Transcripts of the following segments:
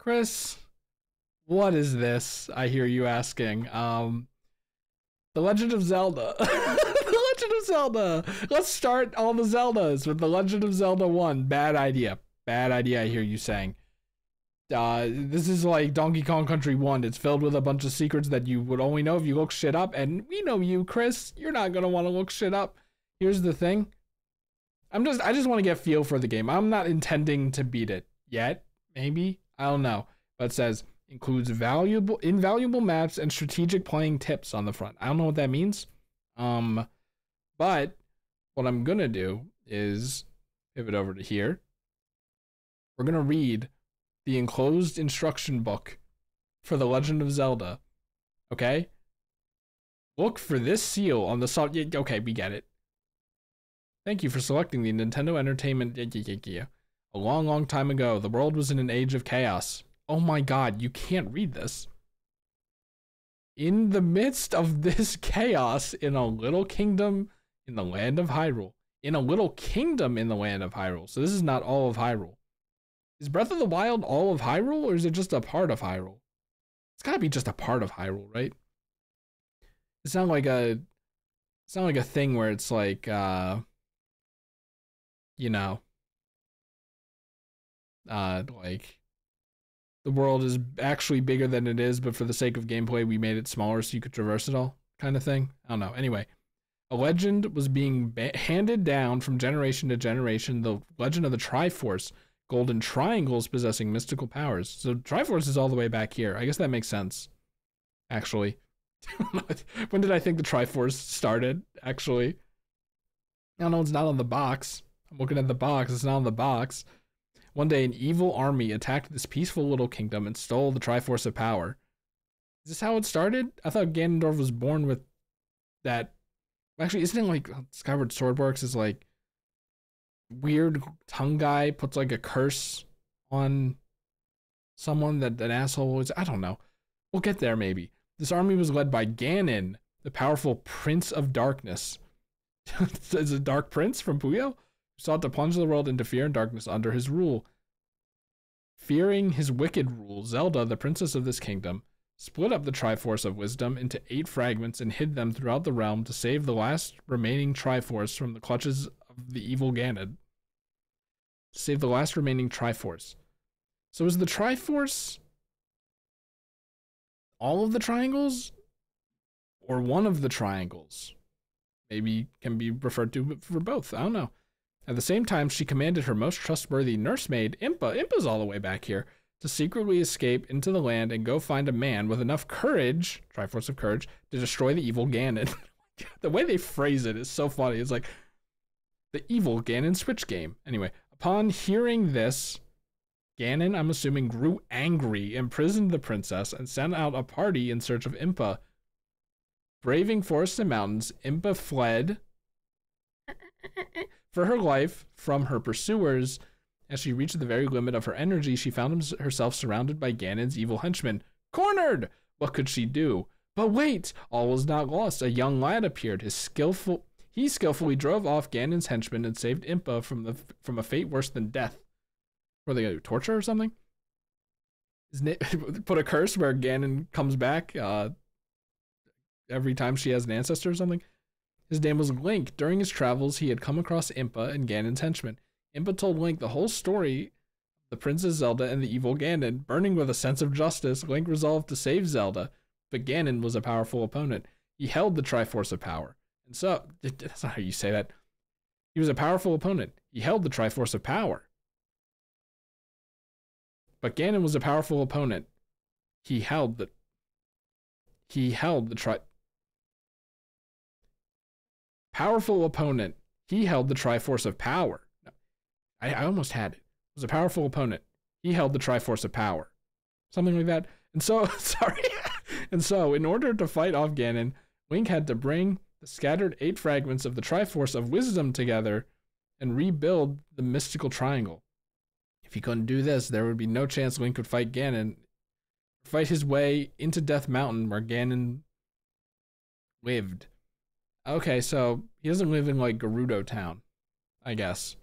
Chris, what is this? I hear you asking. The Legend of Zelda. The Legend of Zelda. Let's start all the Zeldas with The Legend of Zelda 1. Bad idea. Bad idea, I hear you saying. This is like Donkey Kong Country 1. It's filled with a bunch of secrets that you would only know if you look shit up. And we know you, Chris. You're not gonna want to look shit up. Here's the thing. I just want to get a feel for the game. I'm not intending to beat it yet. Maybe. I don't know. But it says includes invaluable maps and strategic playing tips on the front. I don't know what that means. But what I'm gonna do is pivot over to here. We're gonna read the enclosed instruction book for The Legend of Zelda. Okay? Look for this seal on the side. Yeah, okay, we get it. Thank you for selecting the Nintendo Entertainment. A long, long time ago, the world was in an age of chaos. Oh my god, you can't read this. In the midst of this chaos, in a little kingdom in the land of Hyrule. In a little kingdom in the land of Hyrule. So this is not all of Hyrule. Is Breath of the Wild all of Hyrule, or is it just a part of Hyrule? It's gotta be just a part of Hyrule, right? It's not like a thing where it's like, you know, like the world is actually bigger than it is, but for the sake of gameplay, we made it smaller so you could traverse it all, kind of thing. I don't know. Anyway, a legend was being handed down from generation to generation. The legend of the Triforce, golden triangles possessing mystical powers. So Triforce is all the way back here. I guess that makes sense, actually. When did I think the Triforce started, actually? I don't know, it's not on the box. I'm looking at the box, it's not on the box. One day, an evil army attacked this peaceful little kingdom and stole the Triforce of Power. Is this how it started? I thought Ganondorf was born with that. Actually, isn't it like Skyward Sword works? Is like weird tongue guy puts like a curse on someone that an asshole was. I don't know. We'll get there maybe. This army was led by Ganon, the powerful Prince of Darkness. Is a Dark Prince from Puyo? Who sought to plunge the world into fear and darkness under his rule. Fearing his wicked rule, Zelda, the princess of this kingdom, split up the Triforce of Wisdom into 8 fragments and hid them throughout the realm to save the last remaining Triforce from the clutches of the evil Ganon. Save the last remaining Triforce. So is the Triforce all of the triangles? Or one of the triangles? Maybe can be referred to for both. I don't know. At the same time, she commanded her most trustworthy nursemaid, Impa, Impa's all the way back here, to secretly escape into the land and go find a man with enough courage, Triforce of Courage, to destroy the evil Ganon. The way they phrase it is so funny. It's like the evil Ganon Switch game. Anyway, upon hearing this, Ganon, I'm assuming, grew angry, imprisoned the princess, and sent out a party in search of Impa. Braving forests and mountains, Impa fled for her life from her pursuers. As she reached the very limit of her energy, she found herself surrounded by Ganon's evil henchmen. Cornered! What could she do? But wait! All was not lost. A young lad appeared. He skillfully drove off Ganon's henchmen and saved Impa from a fate worse than death. What are they gonna do? Torture or something? Put a curse where Ganon comes back every time she has an ancestor or something? His name was Link. During his travels, he had come across Impa and Ganon's henchmen. Impa told Link the whole story of the Princess Zelda and the evil Ganon. Burning with a sense of justice, Link resolved to save Zelda, but Ganon was a powerful opponent. He held the Triforce of Power. And so, that's not how you say that. He was a powerful opponent. He held the Triforce of Power. But Ganon was a powerful opponent. He held the powerful opponent. He held the Triforce of Power. No, I almost had it. It was a powerful opponent. He held the Triforce of Power. Something like that. And so, sorry. And so, in order to fight off Ganon, Link had to bring the scattered 8 fragments of the Triforce of Wisdom together and rebuild the mystical triangle. If he couldn't do this, there would be no chance Link could fight Ganon, fight his way into Death Mountain where Ganon lived. Okay, so he doesn't live in like Gerudo Town, I guess.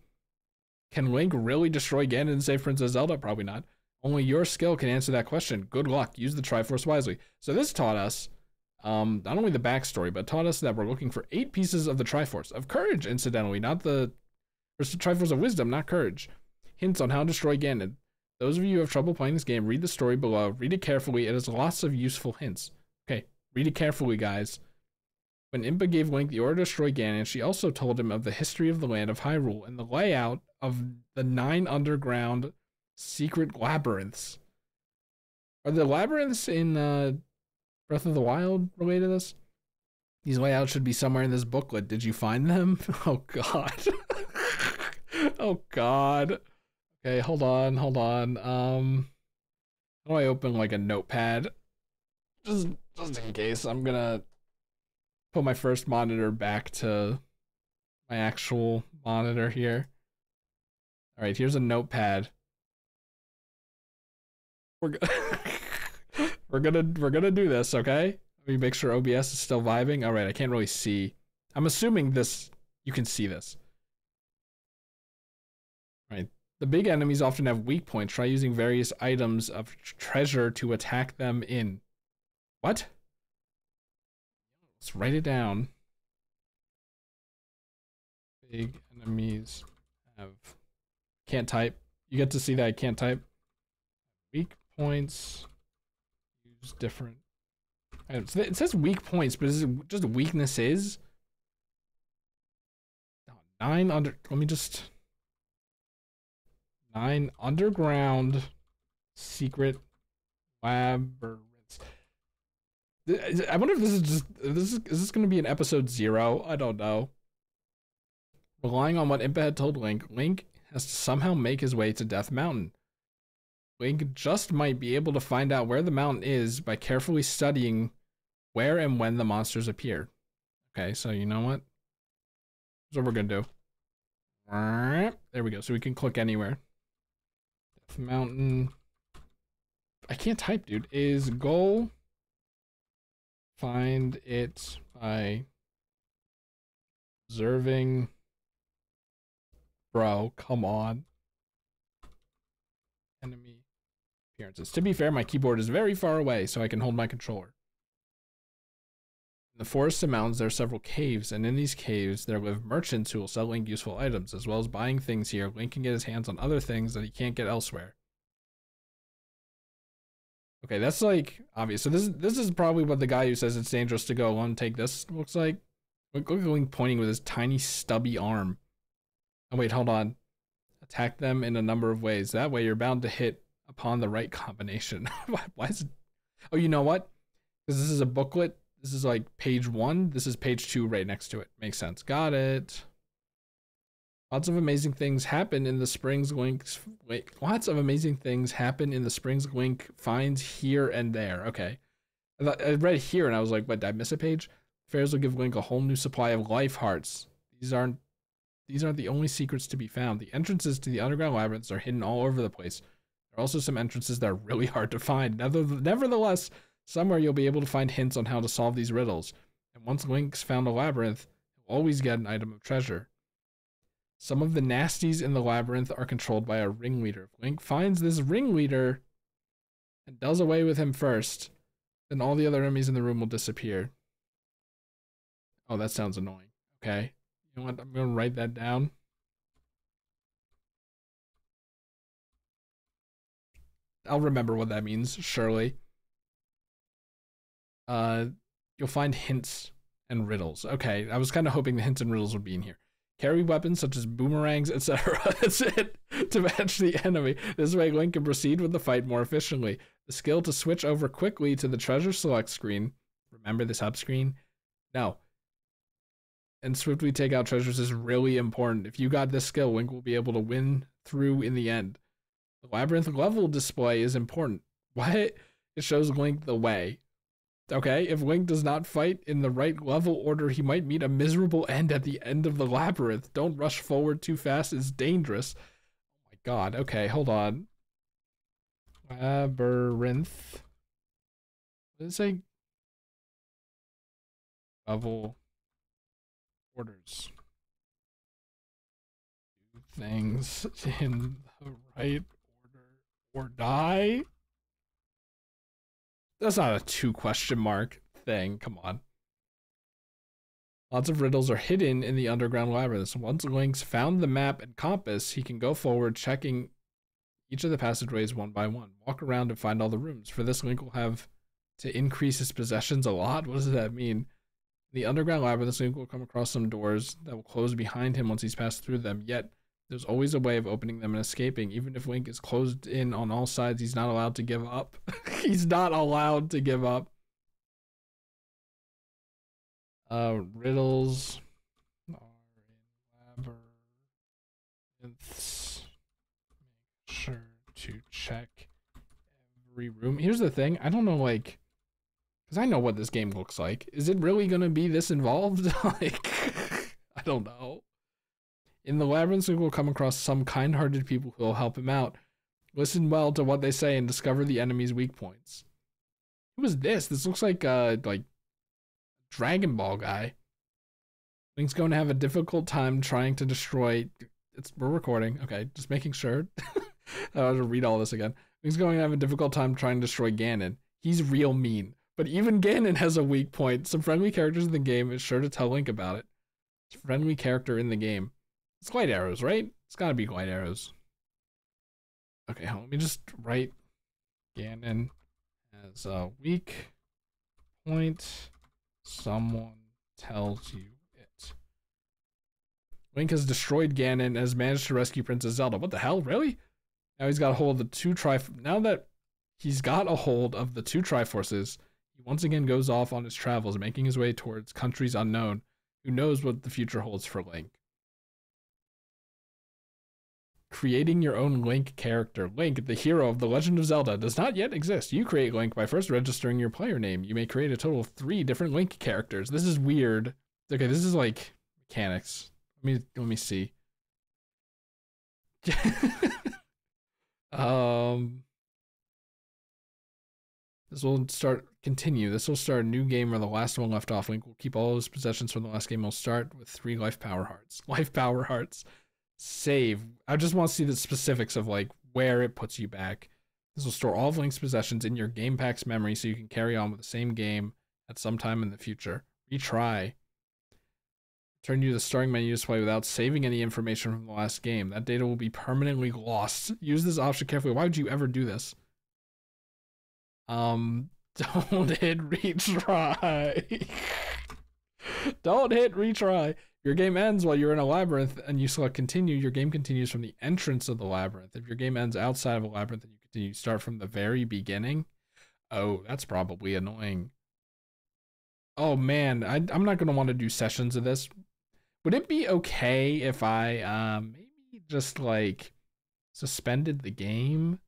Can Link really destroy Ganon and save Princess Zelda? Probably not. Only your skill can answer that question. Good luck. Use the Triforce wisely. So this taught us not only the backstory, but taught us that we're looking for 8 pieces of the Triforce. Of courage, incidentally, not the... There's the Triforce of Wisdom, not courage. Hints on how to destroy Ganon. Those of you who have trouble playing this game, read the story below. Read it carefully. It has lots of useful hints. Okay, read it carefully, guys. When Impa gave Link the order to destroy Ganon, she also told him of the history of the land of Hyrule and the layout of the 9 underground secret labyrinths. Are the labyrinths in Breath of the Wild related to this? These layouts should be somewhere in this booklet. Did you find them? Oh, God. Oh, God. Okay, hold on. How do I open like a notepad? Just in case. I'm gonna put my first monitor back to my actual monitor here. All right, here's a notepad. We're gonna do this, okay? Let me make sure OBS is still vibing. All right, I can't really see. I'm assuming you can see this. All right. The big enemies often have weak points. Try using various items of treasure to attack them in. What? Let's write it down. Big enemies have... Can't type. You get to see that I can't type. Weak points. Use different items. It says weak points, but is it just weaknesses? 9 under... Let me just... 9 underground secret labyrinths. I wonder if this is just... Is this going to be an episode 0? I don't know. Relying on what Impa had told Link, Link has to somehow make his way to Death Mountain. Link just might be able to find out where the mountain is by carefully studying where and when the monsters appear. Okay, so you know what? Here's what we're gonna do. There we go, so we can click anywhere. Death Mountain. I can't type, dude. Is goal find it by observing... Bro, come on. Enemy appearances. To be fair, my keyboard is very far away, so I can hold my controller. In the forests and mountains, there are several caves, and in these caves, there live merchants who will sell Link useful items. As well as buying things here, Link can get his hands on other things that he can't get elsewhere. Okay, that's like obvious. So this is probably what the guy who says it's dangerous to go alone take this looks like. Look at Link pointing with his tiny stubby arm. Oh wait, hold on. Attack them in a number of ways. That way you're bound to hit upon the right combination. Why is it? Oh, you know what? Because this is a booklet. This is like page 1. This is page 2 right next to it. Makes sense. Got it. Lots of amazing things happen in the springs Link's... Wait, lots of amazing things happen in the springs Link finds here and there. Okay. I read here and I was like, what, did I miss a page? Fairs will give Link a whole new supply of life hearts. These aren't the only secrets to be found. The entrances to the underground labyrinths are hidden all over the place. There are also some entrances that are really hard to find. Nevertheless, somewhere you'll be able to find hints on how to solve these riddles. And once Link's found a labyrinth, he'll always get an item of treasure. Some of the nasties in the labyrinth are controlled by a ringleader. If Link finds this ringleader and does away with him first, then all the other enemies in the room will disappear. Oh, that sounds annoying. Okay. You know what? I'm going to write that down. I'll remember what that means, surely. You'll find hints and riddles. Okay, I was kind of hoping the hints and riddles would be in here. Carry weapons such as boomerangs, etc. That's it, to match the enemy. This way Link can proceed with the fight more efficiently. The skill to switch over quickly to the treasure select screen. Remember this hub screen? No. And swiftly take out treasures is really important. If you got this skill, Link will be able to win through in the end. The labyrinth level display is important. What? It shows Link the way. Okay, if Link does not fight in the right level order, he might meet a miserable end at the end of the labyrinth. Don't rush forward too fast, it's dangerous. Oh my god, okay, hold on. Labyrinth. What did it say? Level orders. Do things in the right order or die. That's not a 2 question mark thing. Come on. Lots of riddles are hidden in the underground labyrinths. Once Link's found the map and compass, he can go forward, checking each of the passageways one by one. Walk around and find all the rooms. For this, Link will have to increase his possessions a lot. What does that mean? In the underground labyrinth, Link will come across some doors that will close behind him once he's passed through them. Yet, there's always a way of opening them and escaping. Even if Link is closed in on all sides, he's not allowed to give up. He's not allowed to give up. Riddles are in labyrinths. Make sure to check every room. Here's the thing. I don't know, like, because I know what this game looks like. Is it really going to be this involved? Like, I don't know. In the labyrinths, we will come across some kind-hearted people who will help him out. Listen well to what they say and discover the enemy's weak points. Who is this? This looks like Dragon Ball guy. Link's going to have a difficult time trying to destroy. We're recording. Okay, just making sure. I have to read all this again. Link's going to have a difficult time trying to destroy Ganon. He's real mean. But even Ganon has a weak point. Some friendly characters in the game is sure to tell Link about it. It's a friendly character in the game. It's Light Arrows, right? It's gotta be Light Arrows. Okay, let me just write Ganon as a weak point. Someone tells you it. Link has destroyed Ganon and has managed to rescue Princess Zelda. What the hell? Really? Now he's got a hold of the two Now that he's got a hold of the two Triforces, he once again goes off on his travels, making his way towards countries unknown. Who knows what the future holds for Link? Creating your own Link character. Link, the hero of The Legend of Zelda, does not yet exist. You create Link by first registering your player name. You may create a total of 3 different Link characters. This is weird. Okay, this is like mechanics. Let me see. This will continue. This will start a new game where the last one left off. Link will keep all his possessions from the last game. Will start with 3 life power hearts. Life power hearts. Save. I just want to see the specifics of like where it puts you back. This will store all of Link's possessions in your game pack's memory so you can carry on with the same game at some time in the future. Retry. Turn you to the starting menu display without saving any information from the last game. That data will be permanently lost. Use this option carefully. Why would you ever do this? Don't hit retry. Don't hit retry. Your game ends while you're in a labyrinth and you select continue. Your game continues from the entrance of the labyrinth. If your game ends outside of a labyrinth and you continue, start from the very beginning. Oh, that's probably annoying. Oh man, I'm not gonna want to do sessions of this. Would it be okay if I maybe just like suspended the game?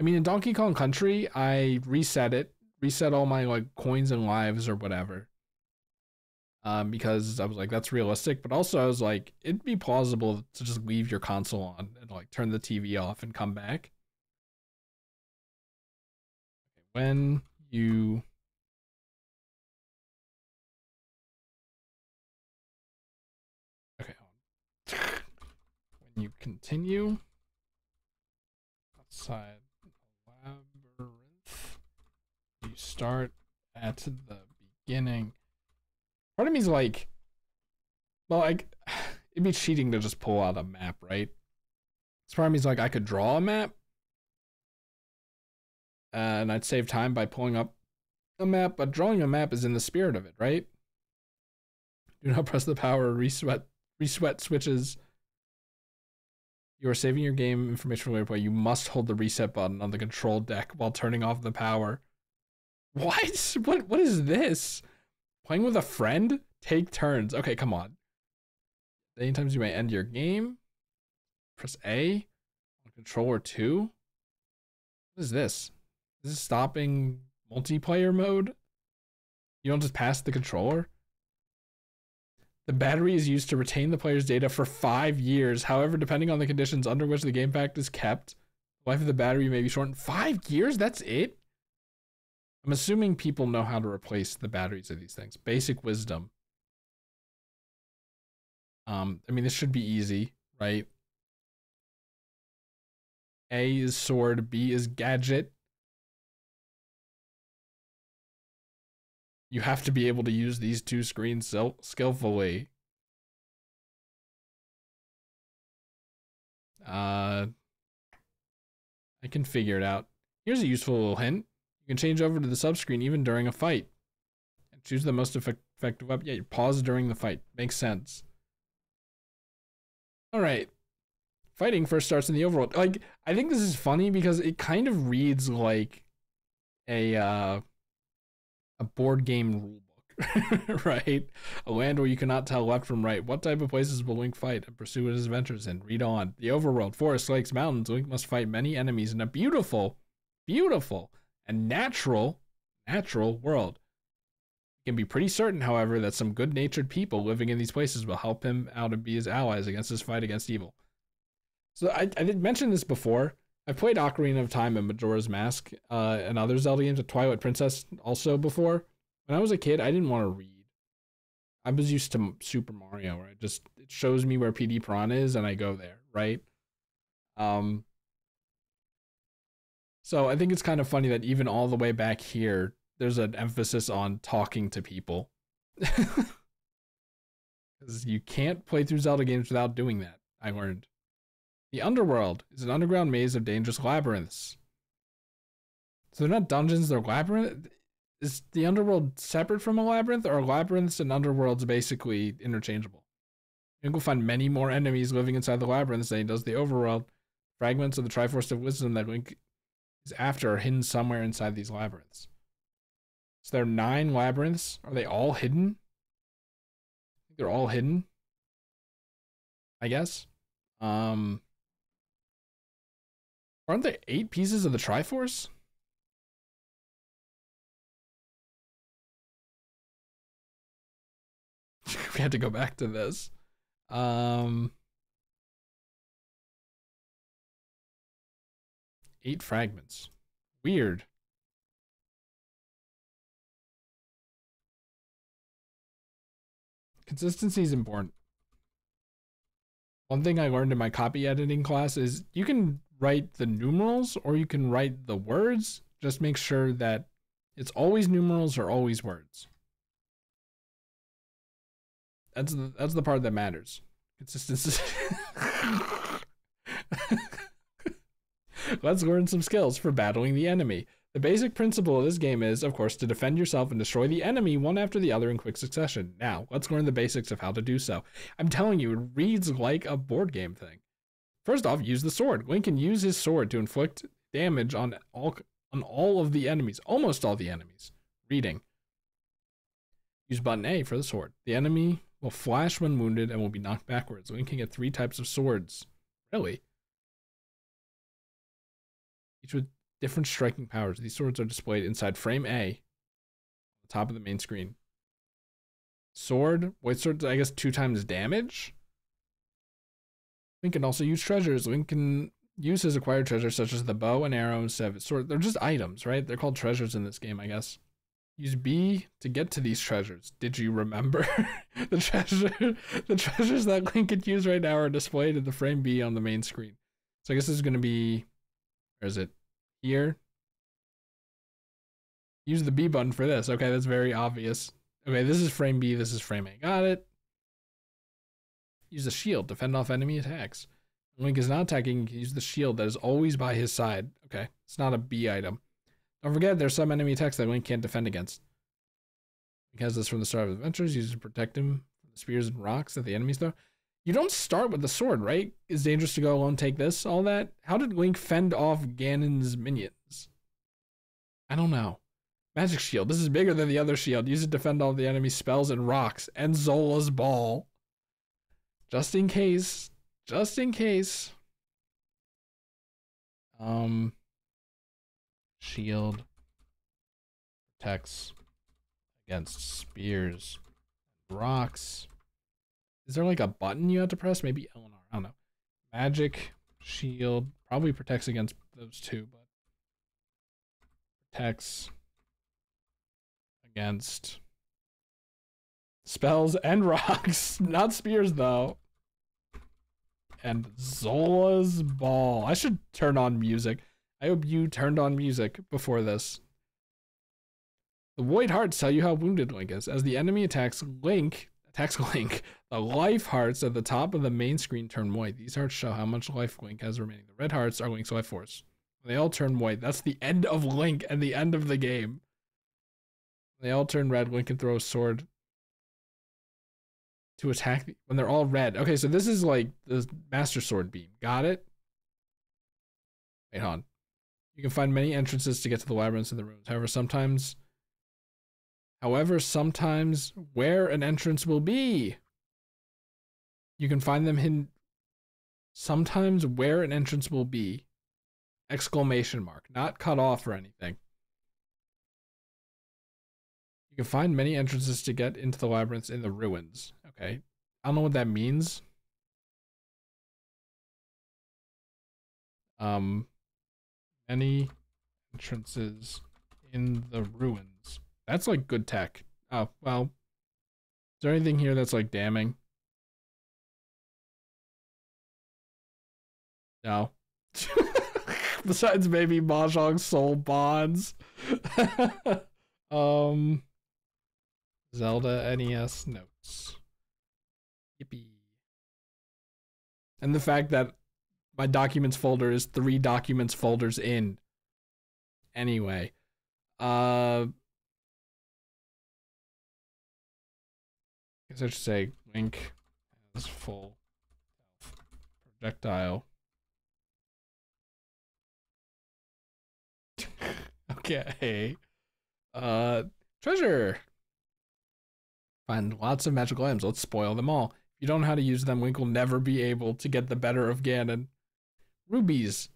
I mean, in Donkey Kong Country, I reset all my like coins and lives or whatever. Because I was like, that's realistic, but also I was like, it'd be plausible to just leave your console on and like turn the TV off and come back. When you when you continue outside the labyrinth, you start at the beginning. Part of me's like, well, it'd be cheating to just pull out a map, right? This part of me's like, I could draw a map, and I'd save time by pulling up a map, but drawing a map is in the spirit of it, right? Do not press the power resweat switches. You are saving your game information for later play. You must hold the reset button on the control deck while turning off the power. What? What is this? Playing with a friend? Take turns. Okay, come on. Many times you may end your game. Press A on controller 2. What is this? Is this stopping multiplayer mode? You don't just pass the controller? The battery is used to retain the player's data for 5 years. However, depending on the conditions under which the game pack is kept, the life of the battery may be shortened. 5 years? That's it? I'm assuming people know how to replace the batteries of these things. Basic wisdom. I mean, this should be easy, right? A is sword, B is gadget. You have to be able to use these two screens skillfully. I can figure it out. Here's a useful little hint. You can change over to the subscreen even during a fight. And choose the most effective weapon. Yeah, you pause during the fight. Makes sense. Alright. Fighting first starts in the overworld. Like, I think this is funny because it kind of reads like a board game rulebook, right? A land where you cannot tell left from right. What type of places will Link fight and pursue his adventures in? Read on. The overworld, forests, lakes, mountains. Link must fight many enemies in a beautiful, and natural world. He can be pretty certain, however, that some good-natured people living in these places will help him out and be his allies against his fight against evil. So I did mention this before. I played Ocarina of Time and Majora's Mask and other Zelda games, Twilight Princess also before. When I was a kid, I didn't want to read. I was used to Super Mario, where it shows me where PD Piranha is and I go there, right? So I think it's kind of funny that even all the way back here, there's an emphasis on talking to people. Because you can't play through Zelda games without doing that, I learned. The Underworld is an underground maze of dangerous labyrinths. So they're not dungeons, they're labyrinths? Is the Underworld separate from a labyrinth, or are labyrinths and underworlds basically interchangeable? You can find many more enemies living inside the labyrinths than he does the overworld. Fragments of the Triforce of Wisdom that Link is after are hidden somewhere inside these labyrinths. So there are 9 labyrinths. Are they all hidden? I think they're all hidden, I guess. Aren't there 8 pieces of the Triforce? We had to go back to this. 8 fragments. Weird. Consistency is important. One thing I learned in my copy editing class is you can write the numerals or you can write the words. Just make sure that it's always numerals or always words. That's the part that matters. Consistency. Let's learn some skills for battling the enemy. The basic principle of this game is, of course, to defend yourself and destroy the enemy one after the other in quick succession. Now, let's learn the basics of how to do so. I'm telling you, it reads like a board game thing. First off, use the sword. Link can use his sword to inflict damage on all of the enemies, almost all the enemies. Reading. Use button A for the sword. The enemy will flash when wounded and will be knocked backwards. Link can get 3 types of swords. Really? Each with different striking powers. These swords are displayed inside frame A, on the top of the main screen. Sword, white sword, I guess 2 times damage. Link can also use treasures. Link can use his acquired treasures such as the bow and arrow instead of his sword. They're just items, right? They're called treasures in this game, I guess. Use B to get to these treasures. Did you remember? The treasures that Link could use right now are displayed in the frame B on the main screen. So I guess this is going to be, where is it? Here. Use the B button for this. Okay, that's very obvious. Okay, this is frame B, this is frame A. Got it. Use the shield to fend off enemy attacks. When Link is not attacking, you can use the shield that is always by his side. Okay, it's not a B item. Don't forget, there's some enemy attacks that Link can't defend against. Link has this from the start of adventures, uses to protect him from the spears and rocks that the enemies throw. You don't start with the sword, right? It's dangerous to go alone, take this, all that. How did Link fend off Ganon's minions? I don't know. Magic shield. This is bigger than the other shield. Use it to fend off the enemy spells and rocks. And Zola's ball. Just in case. Just in case. Shield protects against spears and rocks. Is there like a button you have to press? Maybe L and R. I don't know. Magic shield probably protects against those 2, but protects against spells and rocks. Not spears though. and Zola's Ball. I should turn on music. I hope you turned on music before this. The Void Hearts tell you how wounded Link is. As the enemy attacks Link, the life hearts at the top of the main screen turn white. These hearts show how much life Link has remaining. The red hearts are Link's life force. They all turn white. That's the end of Link and the end of the game. They all turn red. Link can throw a sword to attack when they're all red. Okay, so this is like the Master Sword beam. Got it? Wait, hold on. You can find many entrances to get to the labyrinths and the rooms. However, sometimes where an entrance will be. You can find them hidden. Sometimes where an entrance will be. Exclamation mark. Not cut off or anything. You can find many entrances to get into the labyrinths in the ruins. Okay. I don't know what that means. Many entrances in the ruins. That's like good tech. Oh, well. Is there anything here that's like damning? No. Besides maybe Mahjong's soul bonds. Zelda NES notes. Yippee. And the fact that my documents folder is 3 documents folders in. Anyway. I guess I should say Link has full health. Projectile. Okay. Treasure. Find lots of magical items. Let's spoil them all. If you don't know how to use them, Link will never be able to get the better of Ganon. Rubies.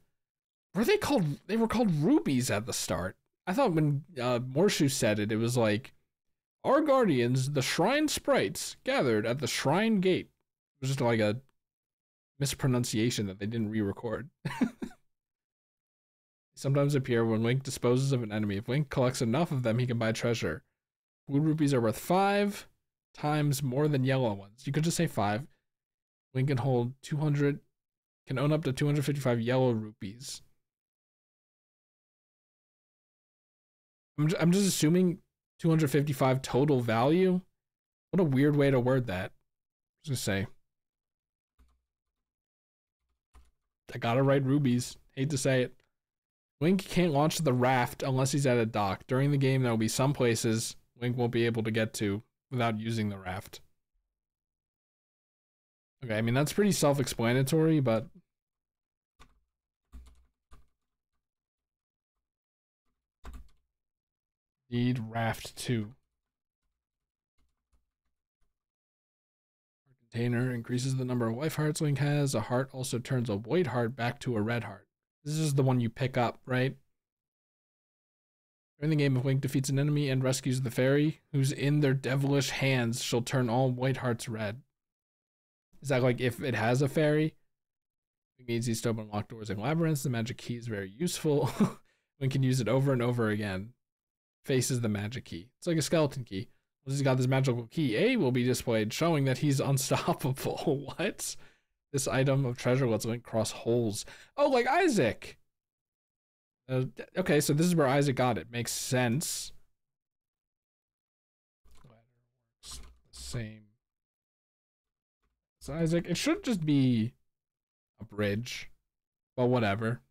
Were they called? They were called rubies at the start. I thought when Morshu said it, it was like, our guardians, the shrine sprites, gathered at the shrine gate. It was just like a mispronunciation that they didn't re-record. Sometimes appear when Link disposes of an enemy. If Link collects enough of them, he can buy treasure. Blue rupees are worth 5 times more than yellow ones. You could just say 5. Link can hold 200, can own up to 255 yellow rupees. I'm just assuming 255 total value. What a weird way to word that. I was gonna say. I gotta write rubies. Hate to say it. Link can't launch the raft unless he's at a dock. During the game, there will be some places Link won't be able to get to without using the raft. Okay, I mean, that's pretty self-explanatory, but... Need raft 2. Container increases the number of life hearts Link has. A heart also turns a white heart back to a red heart. This is the one you pick up, right? During the game, if Link defeats an enemy and rescues the fairy, who's in their devilish hands, she'll turn all white hearts red. Is that like if it has a fairy? It means he's to open locked doors and labyrinths. The magic key is very useful. Link can use it over and over again. Faces the magic key. It's like a skeleton key. Once he's got this magical key, A will be displayed, showing that he's unstoppable. What? This item of treasure lets Link cross holes. Oh, like Isaac! Okay, so this is where Isaac got it. Makes sense. Ladder works the same as Isaac. It should just be a bridge. But whatever.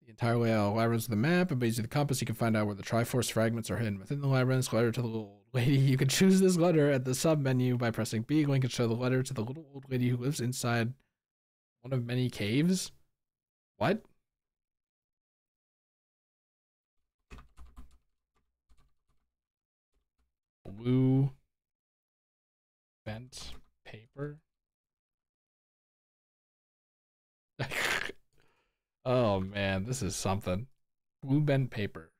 The entire layout of labyrinths of the map, and using the compass, you can find out where the Triforce fragments are hidden. Within the labyrinths, letter to the little old lady. You can choose this letter at the sub menu by pressing B. Link can show the letter to the little old lady who lives inside one of many caves. What? Blue bent paper. Oh man, this is something. Blue bent paper.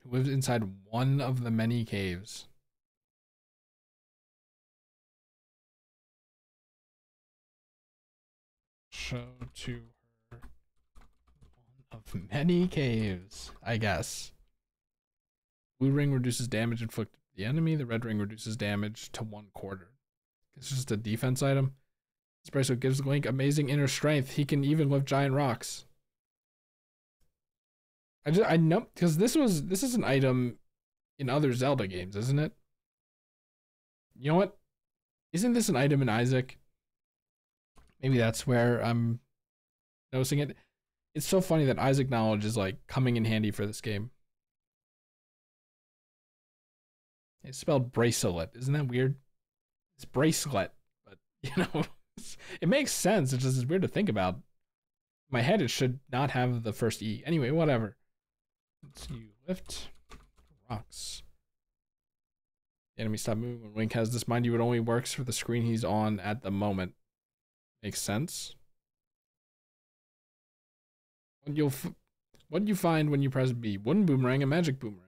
Who lives inside one of the many caves. Show to her one of many caves, I guess. Blue ring reduces damage inflicted to the enemy. The red ring reduces damage to 1/4. It's just a defense item. This bracelet gives Link amazing inner strength. He can even lift giant rocks. I know because this is an item in other Zelda games, isn't it? You know what? Isn't this an item in Isaac? Maybe that's where I'm noticing it. It's so funny that Isaac knowledge is like coming in handy for this game. It's spelled bracelet. Isn't that weird? It's bracelet, but you know, it makes sense. It's just weird to think about. In my head, it should not have the first E. Anyway, whatever. Let's see. Lift rocks. The enemy stop moving when Link has this. Mind you, it only works for the screen he's on at the moment. Makes sense. What you find when you press B? Wooden boomerang, a magic boomerang.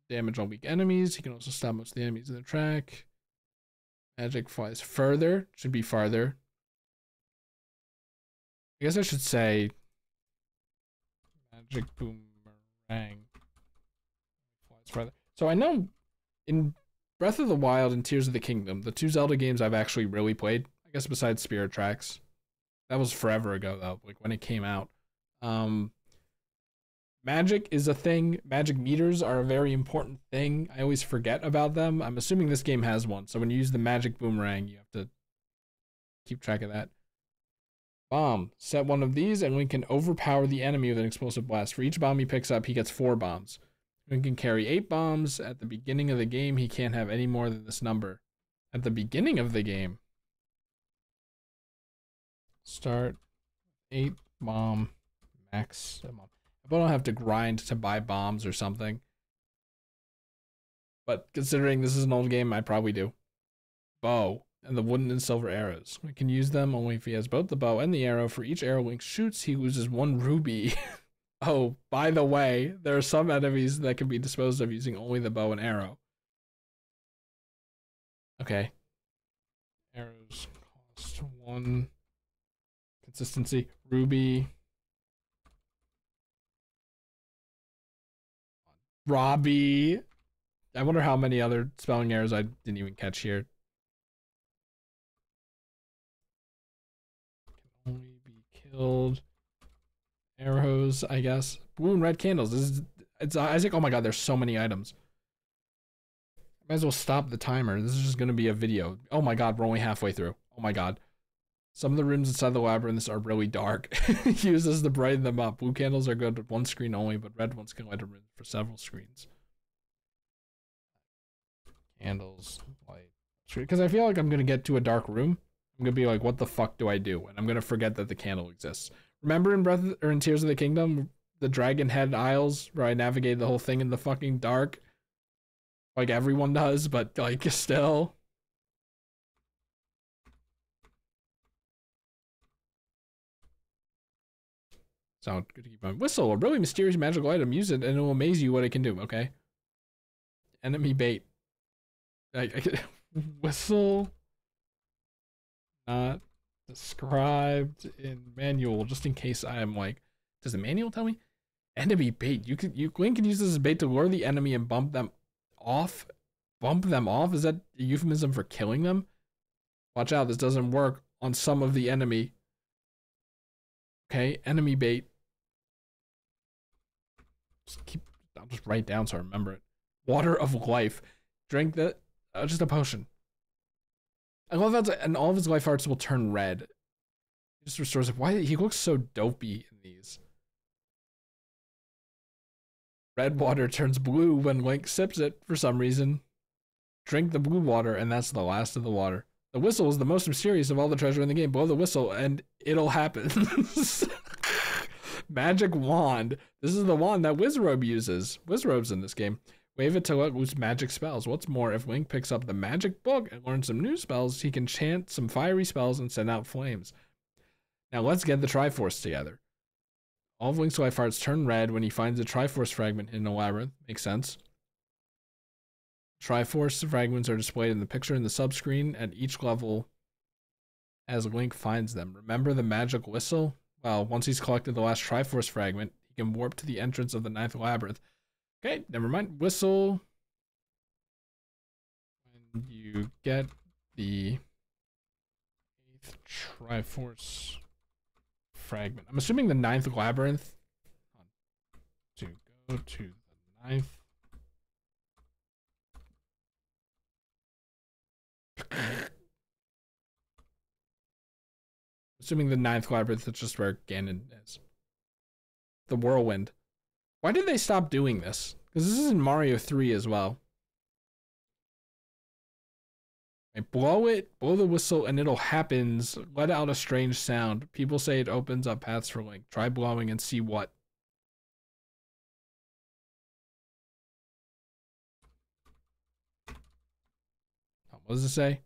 Damage on weak enemies. He can also stop most of the enemies in the track. Magic flies further. Should be farther. I guess I should say magic boomerang flies farther. So I know in Breath of the Wild and Tears of the Kingdom, the two Zelda games I've actually really played, I guess besides Spirit Tracks. That was forever ago though, like when it came out. Magic is a thing. Magic meters are a very important thing. I always forget about them. I'm assuming this game has one. So when you use the magic boomerang, you have to keep track of that. Bomb. Set one of these and Link can overpower the enemy with an explosive blast. For each bomb he picks up, he gets 4 bombs. Link can carry 8 bombs. At the beginning of the game, he can't have any more than this number. At the beginning of the game. Start 8 bomb maximum. I don't have to grind to buy bombs or something. But considering this is an old game, I probably do. Bow and the wooden and silver arrows. We can use them only if he has both the bow and the arrow. For each arrow Link shoots, he loses 1 ruby. Oh, by the way, there are some enemies that can be disposed of using only the bow and arrow. Okay. Arrows cost 1. Consistency. Ruby. Robbie. I wonder how many other spelling errors I didn't even catch here. Can only be killed. Arrows, I guess. Blue and red candles. It's Isaac. Oh my god, there's so many items. Might as well stop the timer. This is just gonna be a video. Oh my god, we're only halfway through. Oh my god. Some of the rooms inside the labyrinth are really dark. Use this to brighten them up. Blue candles are good with one screen only, but red ones can light a room for several screens. Candles, light. Because I feel like I'm going to get to a dark room. I'm going to be like, what the fuck do I do? And I'm going to forget that the candle exists. Remember in Tears of the Kingdom, the Dragon Head Isles, where I navigated the whole thing in the fucking dark? Like everyone does, but like still. Sound good to keep on. Whistle, a really mysterious magical item. Use it and it will amaze you what it can do, okay? Enemy bait. Whistle. Not described in manual, just in case I am like, does the manual tell me? Enemy bait. Link can use this as bait to lure the enemy and bump them off. Bump them off? Is that a euphemism for killing them? Watch out, this doesn't work on some of the enemy. Okay, enemy bait. I'll just write down so I remember it. Water of life. Drink that. Just a potion. I love that, and all of his life hearts will turn red. He just restores it. Why he looks so dopey in these? Red water turns blue when Link sips it for some reason. Drink the blue water, and that's the last of the water. The whistle is the most mysterious of all the treasure in the game. Blow the whistle, and it'll happen. Magic wand. This is the wand that Wizrobe uses. Wizrobe's in this game. Wave it to let loose magic spells. What's more, if Link picks up the magic book and learns some new spells, he can chant some fiery spells and send out flames. Now let's get the Triforce together. All of Link's life hearts turn red when he finds a Triforce fragment in a labyrinth. Makes sense. Triforce fragments are displayed in the picture in the subscreen at each level as Link finds them. Remember the magic whistle? Well, once he's collected the last Triforce fragment, he can warp to the entrance of the 9th labyrinth. Okay, never mind. Whistle when you get the 8th Triforce fragment. I'm assuming the 9th labyrinth. To go to the 9th. Assuming the 9th labyrinth is just where Ganon is. The whirlwind. Why did they stop doing this? Because this is in Mario 3 as well. Right, blow it, blow the whistle, and it'll happens. Let out a strange sound. People say it opens up paths for Link. Try blowing and see what. What does it say?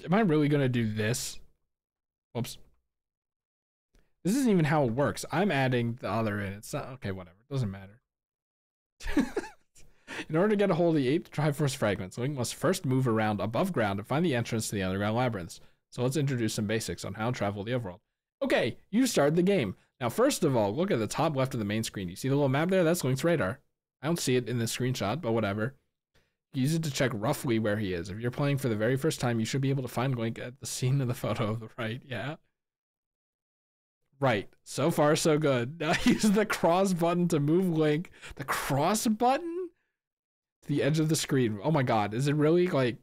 Am I really gonna do this? Whoops. This isn't even how it works. I'm adding the other in. It's not okay, whatever. It doesn't matter. In order to get a hold of the 8th Triforce fragments, Link must first move around above ground and find the entrance to the underground labyrinths. So let's introduce some basics on how to travel the overworld. Okay, you started the game. Now, first of all, look at the top left of the main screen. You see the little map there? That's Link's radar. I don't see it in this screenshot, but whatever. Use it to check roughly where he is. If you're playing for the very first time, you should be able to find Link at the scene of the photo of the right. Yeah. Right. So far, so good. Now use the cross button to move Link. The cross button? To the edge of the screen. Oh my god. Is it really like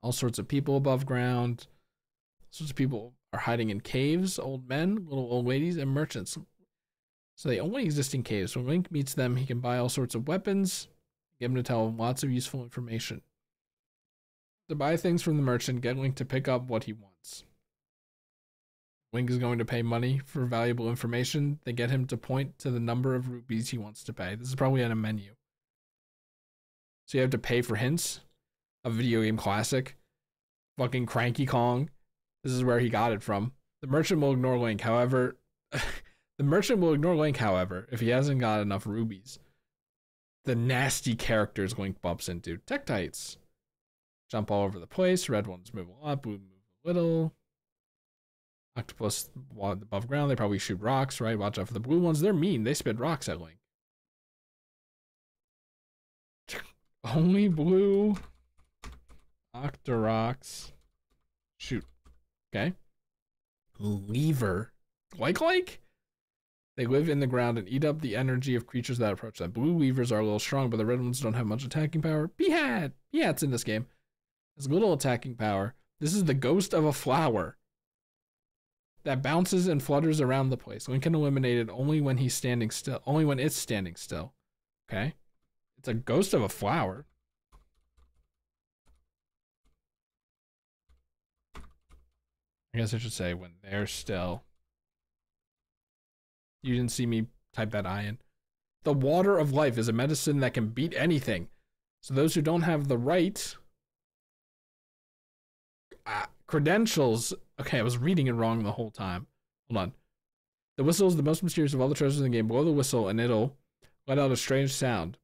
all sorts of people above ground? All sorts of people are hiding in caves. Old men, little old ladies, and merchants. So they only exist in caves. When Link meets them, he can buy all sorts of weapons. Get him to tell him lots of useful information. To buy things from the merchant, get Link to pick up what he wants. Link is going to pay money for valuable information. They get him to point to the number of rupees he wants to pay. This is probably on a menu. So you have to pay for hints. A video game classic. Fucking Cranky Kong. This is where he got it from. The merchant will ignore Link, however... if he hasn't got enough rubies. The nasty characters Link bumps into. Tektites. Jump all over the place. Red ones move a lot. Blue move a little. Octopus above ground. They probably shoot rocks, right? Watch out for the blue ones. They're mean. They spit rocks at Link. Only blue. Octoroks. Shoot. Okay. Lever. Like? They live in the ground and eat up the energy of creatures that approach them. Blue weavers are a little strong, but the red ones don't have much attacking power. Behat! Behat's in this game. Has little attacking power. This is the ghost of a flower that bounces and flutters around the place. Link can eliminate it only when he's standing still. Only when it's standing still. Okay? It's a ghost of a flower. I guess I should say when they're still. You didn't see me type that I in. The water of life is a medicine that can beat anything. So those who don't have the right credentials. Okay, I was reading it wrong the whole time. Hold on. The whistle is the most mysterious of all the treasures in the game. Blow the whistle and it'll let out a strange sound.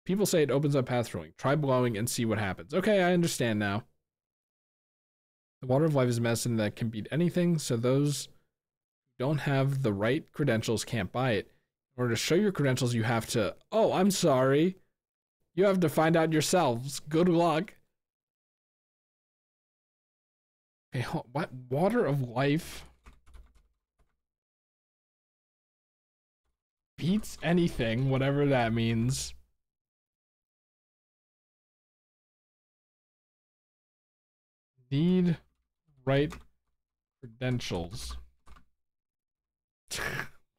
People say it opens up path throwing. Try blowing and see what happens. Okay, I understand now. The water of life is a medicine that can beat anything, so those who don't have the right credentials can't buy it. In order to show your credentials, you have to... Oh, I'm sorry. You have to find out yourselves. Good luck. Okay, what? Water of life beats anything, whatever that means. Need right credentials.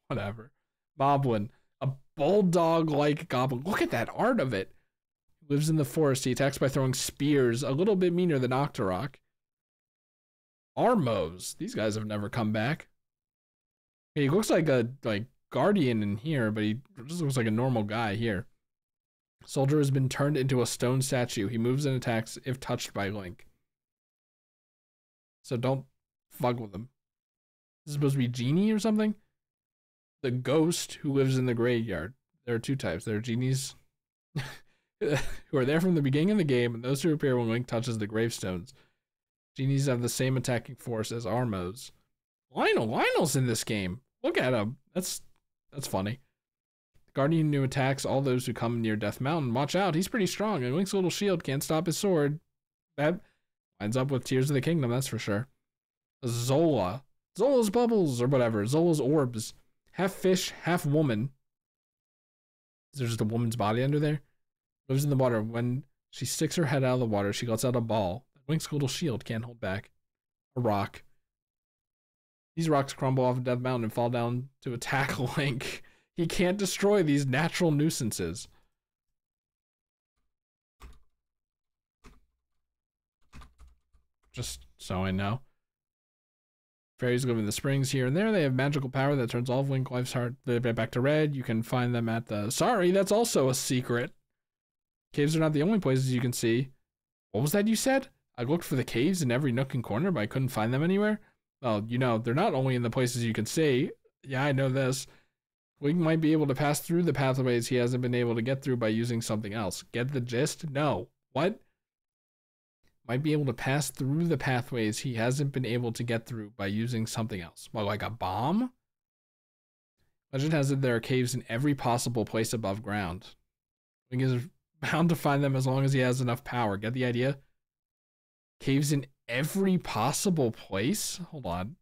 Whatever. Moblin. A bulldog-like goblin. Look at that art of it. He lives in the forest. He attacks by throwing spears. A little bit meaner than Octorok. Armos. These guys have never come back. He looks like a guardian in here, but he just looks like a normal guy here. Soldier has been turned into a stone statue. He moves and attacks if touched by Link. So don't fuck with him. This is supposed to be Genie or something? The ghost who lives in the graveyard. There are two types. There are genies who are there from the beginning of the game, and those who appear when Link touches the gravestones. Genies have the same attacking force as Armos. Lionel's in this game. Look at him. That's funny. The Guardian new attacks all those who come near Death Mountain. Watch out, he's pretty strong, and Link's little shield can't stop his sword. That lines up with Tears of the Kingdom, that's for sure. Zola. Zola's bubbles, or whatever. Zola's orbs. Half fish, half woman. Is there just a woman's body under there? Lives in the water. When she sticks her head out of the water, she lets out a ball. Link's little shield can't hold back. A rock. These rocks crumble off of Death Mountain and fall down to attack Link. He can't destroy these natural nuisances. Just so I know. Fairies live in the springs here and there. They have magical power that turns all of Link Life's heart back to red. You can find them at the... Sorry, that's also a secret. Caves are not the only places you can see. What was that you said? I looked for the caves in every nook and corner, but I couldn't find them anywhere. Well, you know, they're not only in the places you can see. Yeah, I know this. Link might be able to pass through the pathways he hasn't been able to get through by using something else. Get the gist? No. What? Might be able to pass through the pathways he hasn't been able to get through by using something else. Well, like a bomb? Legend has it there are caves in every possible place above ground. Link is bound to find them as long as he has enough power. Get the idea? Caves in every possible place? Hold on.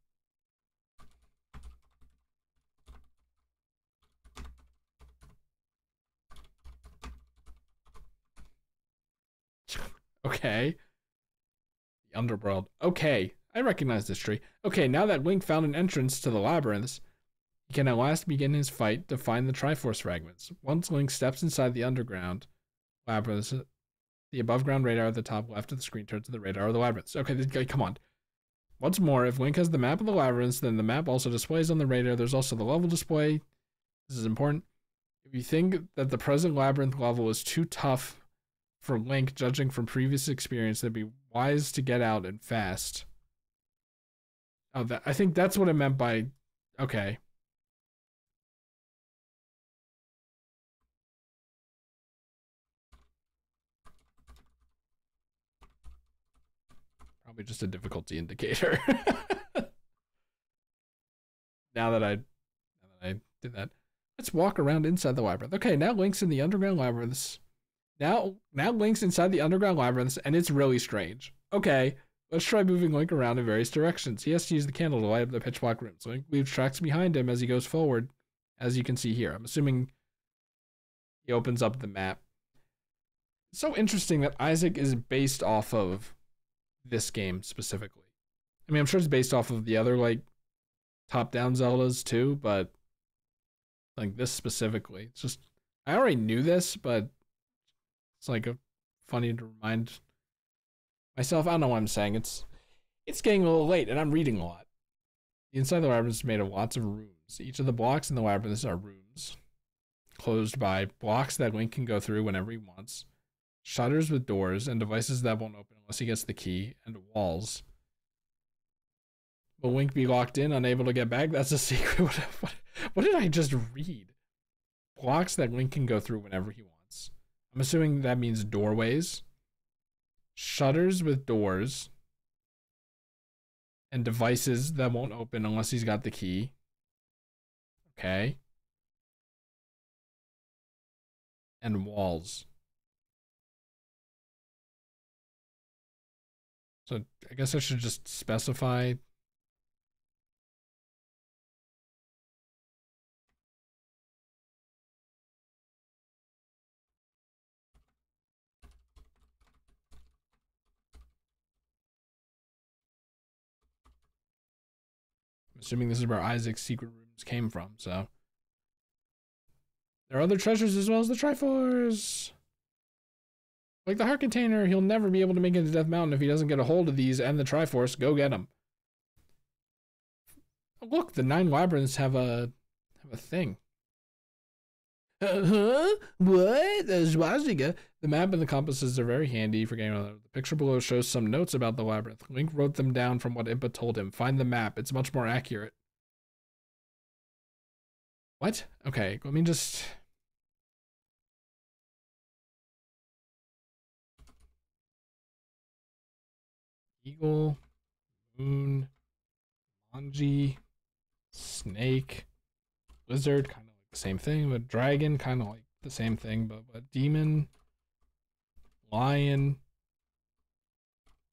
Okay. The Underworld. Okay. I recognize this tree. Okay, now that Link found an entrance to the labyrinths, he can at last begin his fight to find the Triforce fragments. Once Link steps inside the underground labyrinths, the above-ground radar at the top left of the screen turns to the radar of the labyrinths. Okay, come on. Once more, if Link has the map of the labyrinths, then the map also displays on the radar. There's also the level display. This is important. If you think that the present labyrinth level is too tough for Link, judging from previous experience, it'd be wise to get out and fast. Oh, I think that's what it meant by... Okay. Probably just a difficulty indicator. now that I did that. Let's walk around inside the labyrinth. Okay, now Link's in the underground labyrinths. Now Link's inside the underground labyrinths, and it's really strange. Okay, let's try moving Link around in various directions. He has to use the candle to light up the pitch black rooms. Link leaves tracks behind him as he goes forward, as you can see here. I'm assuming he opens up the map. It's so interesting that Isaac is based off of this game specifically. I mean, I'm sure it's based off of the other, like, top-down Zeldas too, but like this specifically. It's just, I already knew this, but it's like funny to remind myself. I don't know what I'm saying. It's getting a little late, and I'm reading a lot. The inside of the labyrinth is made of lots of rooms. Each of the blocks in the labyrinth are rooms, closed by blocks that Link can go through whenever he wants, shutters with doors, and devices that won't open unless he gets the key, and walls. Will Link be locked in, unable to get back? That's a secret. What did I just read? Blocks that Link can go through whenever he wants. I'm assuming that means doorways. Shutters with doors. And devices that won't open unless he's got the key. Okay. And walls. So I guess I should just specify. I'm assuming this is where Isaac's secret rooms came from, so. There are other treasures as well as the Triforce. Like the heart container, he'll never be able to make it to Death Mountain if he doesn't get a hold of these and the Triforce. Go get them. Oh, look, the 9 labyrinths have a thing. Huh? What? The swastika. The map and the compasses are very handy for getting around. The picture below shows some notes about the labyrinth. Link wrote them down from what Impa told him. Find the map. It's much more accurate. What? Okay, let me just... Eagle. Moon, Manji, Snake, Lizard, kind of like the same thing, but Dragon, kind of like the same thing, but Demon, Lion,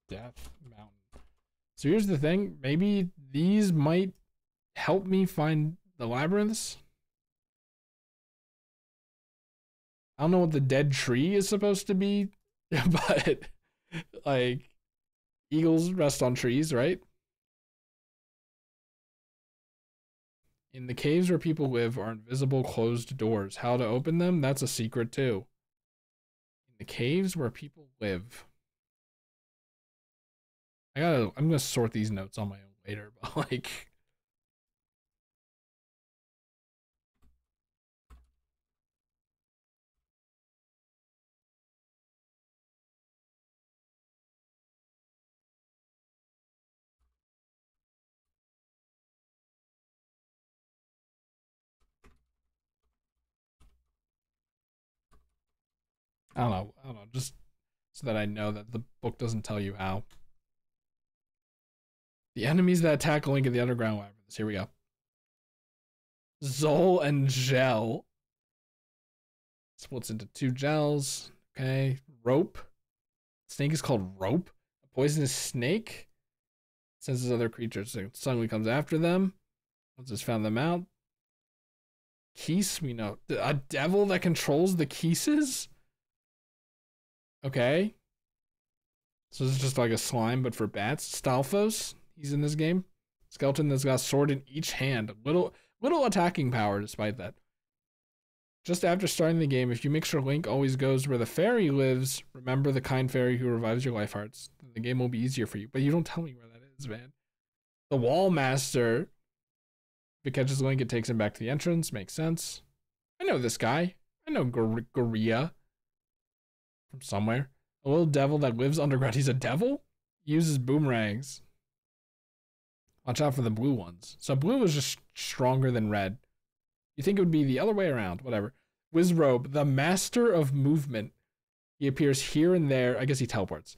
Death, Mountain. So here's the thing, maybe these might help me find the labyrinths. I don't know what the dead tree is supposed to be, but like eagles rest on trees, right? In the caves where people live are invisible closed doors. How to open them? That's a secret too. In the caves where people live. I'm gonna sort these notes on my own later, but like I don't know, just so that I know that the book doesn't tell you how. The enemies that attack Link in the underground labyrinths. Here we go. Zol and Gel. Splits into two gels. Okay. Rope. Snake is called Rope. A poisonous snake senses other creatures. So suddenly comes after them. Once it's found them out. Keese, we know. A devil that controls the Keeses? Okay. So this is just like a slime, but for bats. Stalfos, he's in this game. Skeleton that's got a sword in each hand. Little attacking power despite that. Just after starting the game, if you make sure Link always goes where the fairy lives, remember the kind fairy who revives your life hearts. Then the game will be easier for you. But you don't tell me where that is, man. The Wall Master. If it catches Link, it takes him back to the entrance. Makes sense. I know this guy. I know Gorilla from somewhere. A little devil that lives underground. He's a devil? He uses boomerangs. Watch out for the blue ones. So blue is just stronger than red. You think it would be the other way around. Whatever. Wizrobe, the master of movement. He appears here and there. I guess he teleports.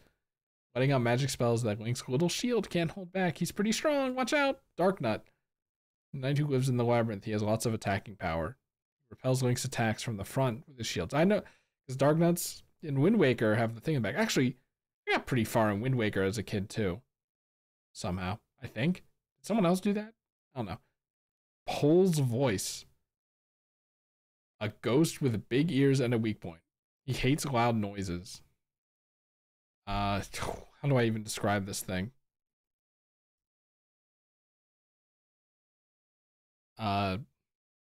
Letting out magic spells that Link's little shield can't hold back. He's pretty strong. Watch out. Darknut. The knight who lives in the labyrinth. He has lots of attacking power. He repels Link's attacks from the front with his shields. I know, because Darknuts in Wind Waker have the thing in the back. Actually, I got pretty far in Wind Waker as a kid, too. Somehow, I think. Did someone else do that? I don't know. Pole's voice. A ghost with big ears and a weak point. He hates loud noises. How do I even describe this thing?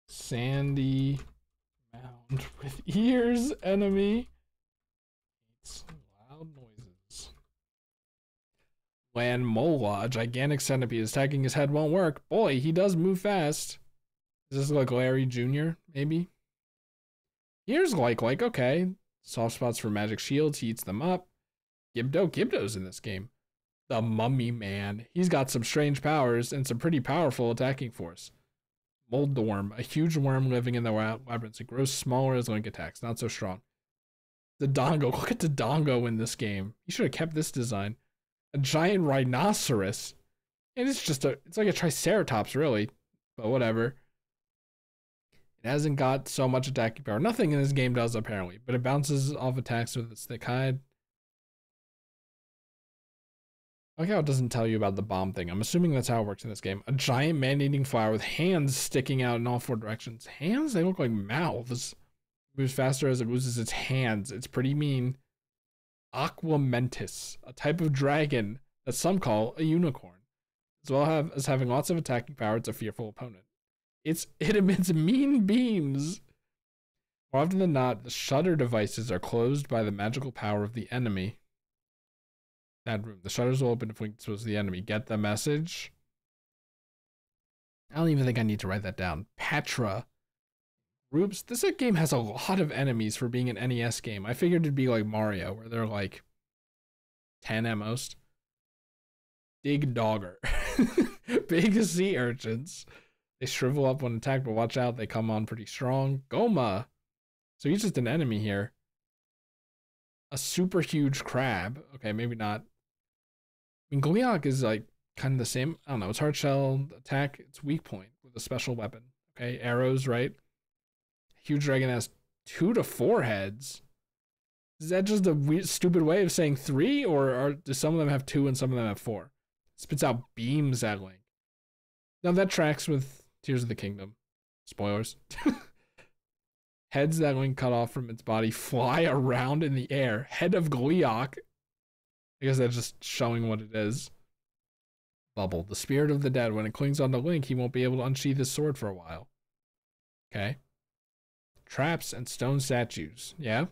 Sandy mound with ears, enemy. Hates loud noises. Lanmola, a gigantic centipede, is attacking his head won't work. Boy, he does move fast. Is this like Larry Jr., maybe? Here's like, okay. Soft spots for magic shields, he eats them up. Gibdo's in this game. The Mummy Man. He's got some strange powers and some pretty powerful attacking force. Moldorm, a huge worm living in the labyrinth. It grows smaller as Link attacks, not so strong. Dodongo, look at Dodongo in this game. He should have kept this design. A giant rhinoceros. And it's like a triceratops, really. But whatever. It hasn't got so much attacking power. Nothing in this game does, apparently. But it bounces off attacks with its thick hide. I like how it doesn't tell you about the bomb thing. I'm assuming that's how it works in this game. A giant man-eating flower with hands sticking out in all four directions. Hands? They look like mouths. It moves faster as it loses its hands. It's pretty mean. Aquamentus, a type of dragon that some call a unicorn. As well as having lots of attacking power, it's a fearful opponent. It emits mean beams. More often than not, the shutter devices are closed by the magical power of the enemy. That room. The shutters will open if Link throws the enemy. Get the message? I don't even think I need to write that down. Patra. Groups. This game has a lot of enemies for being an NES game. I figured it'd be like Mario, where they're like 10 at most. Dig Dogger. Big sea urchins. They shrivel up when attacked, but watch out, they come on pretty strong. Goma. So he's just an enemy here. A super huge crab. Okay, maybe not. I mean, Goliath is like kind of the same. I don't know. It's hard shell attack. It's weak point with a special weapon. Okay, arrows, right? Huge dragon has 2 to 4 heads. Is that just a weird, stupid way of saying 3, or do some of them have 2 and some of them have 4? Spits out beams at Link. Now that tracks with Tears of the Kingdom. Spoilers. Heads that Link cut off from its body fly around in the air. Head of Gleeok. I guess that's just showing what it is. Bubble. The spirit of the dead. When it clings onto Link, he won't be able to unsheath his sword for a while. Okay. Traps and stone statues. Yeah.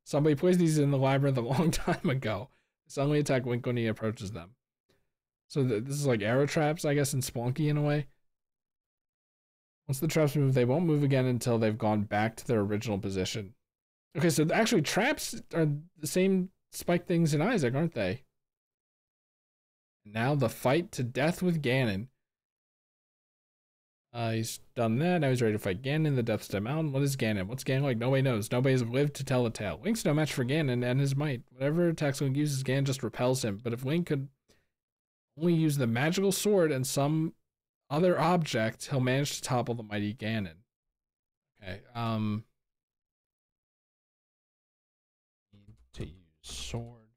Somebody placed these in the labyrinth a long time ago. They suddenly attack Link when he approaches them. So this is like arrow traps, I guess, in Spelunky in a way. Once the traps move, they won't move again until they've gone back to their original position. Okay, so actually traps are the same spike things in Isaac, aren't they? Now the fight to death with Ganon. He's done that. Now he's ready to fight Ganon, the Death Step Mountain. What is Ganon? What's Ganon like? Nobody knows. Nobody's lived to tell the tale. Link's no match for Ganon and his might. Whatever attacks Link uses, Ganon just repels him. But if Link could only use the magical sword and some other object, he'll manage to topple the mighty Ganon. Okay, need to use sword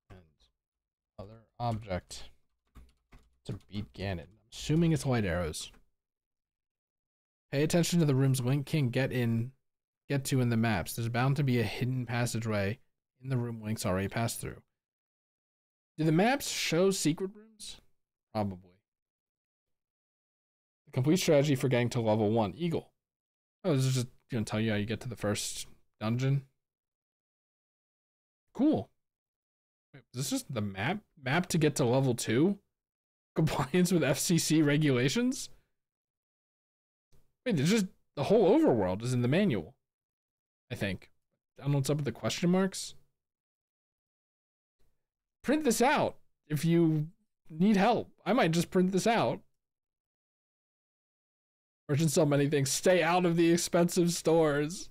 and other object to beat Ganon. I'm assuming it's light arrows. Pay attention to the rooms Link can get to in the maps. There's bound to be a hidden passageway in the room Link's already passed through. Do the maps show secret rooms? Probably. The complete strategy for getting to level 1. Eagle. Oh, this is just gonna tell you how you get to the first dungeon. Cool. Wait, is this just the map? Map to get to level 2? Compliance with FCC regulations? Wait, there's just the whole overworld is in the manual. I think. I don't know what's up with the question marks. Print this out if you need help. I might just print this out. Merchants sell many things. Stay out of the expensive stores.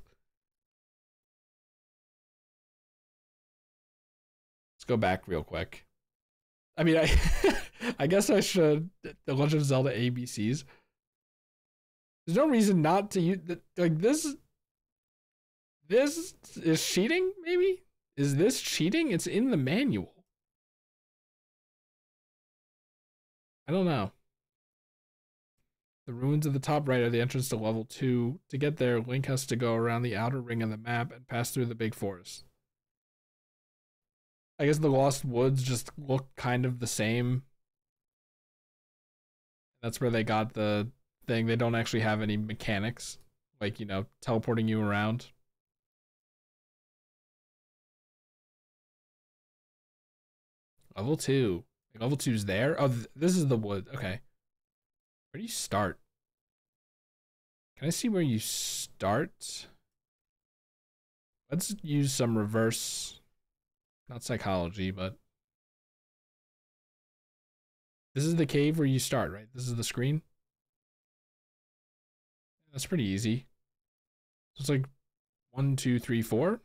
Let's go back real quick. I mean, I guess I should. The Legend of Zelda ABCs. There's no reason not to use like this. This is cheating, maybe? Is this cheating? It's in the manual. I don't know. The ruins at the top right are the entrance to level 2. To get there, Link has to go around the outer ring of the map and pass through the big forest. I guess the Lost Woods just look kind of the same. That's where they got the thing. They don't actually have any mechanics, like, you know, teleporting you around. Level 2. Level 2's there? Oh, this is the wood. Okay. Where do you start? Can I see where you start? Let's use some reverse, not psychology, but this is the cave where you start, right? This is the screen. That's pretty easy. So it's like 1, 2, 3, 4.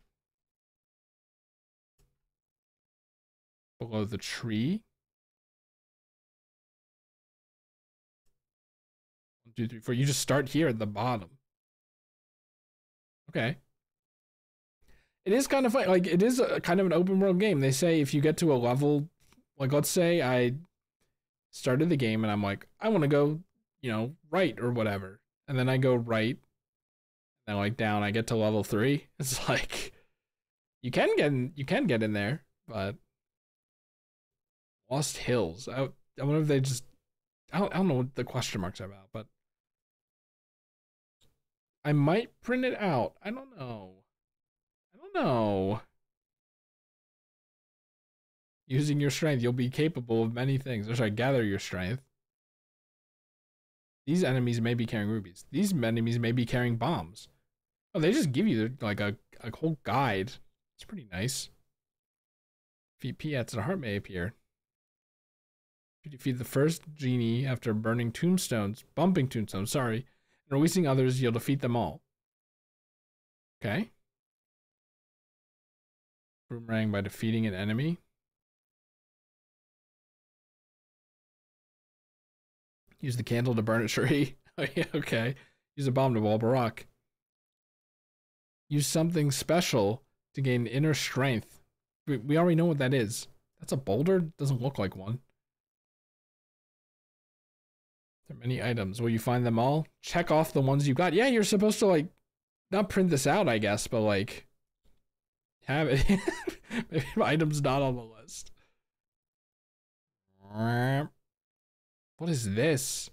Below the tree. 1, 2, 3, 4. You just start here at the bottom. Okay. It is kind of fun. Like, it is a kind of an open world game. They say if you get to a level, like, let's say I started the game and I'm like, I want to go, you know, right or whatever. And then I go right. And like down, I get to level 3. It's like, you can get in there, but Lost Hills. I wonder if they just, I don't know what the question marks are about, but I might print it out. I don't know. Using your strength, you'll be capable of many things. Or should I gather your strength? These enemies may be carrying rubies. These enemies may be carrying bombs. Oh, they just give you like a whole guide. It's pretty nice. Feed Piats and a heart may appear. If you defeat the first genie after bumping tombstones, sorry, and releasing others, you'll defeat them all. Okay. Boomerang by defeating an enemy. Use the candle to burn a tree. Oh, yeah, okay. Use a bomb to blow up a rock. Use something special to gain inner strength. We already know what that is. That's a boulder? Doesn't look like one. There are many items. Will you find them all? Check off the ones you got. Yeah, you're supposed to, like, not print this out, I guess, but, like, have it. Maybe my item's not on the list. What is this?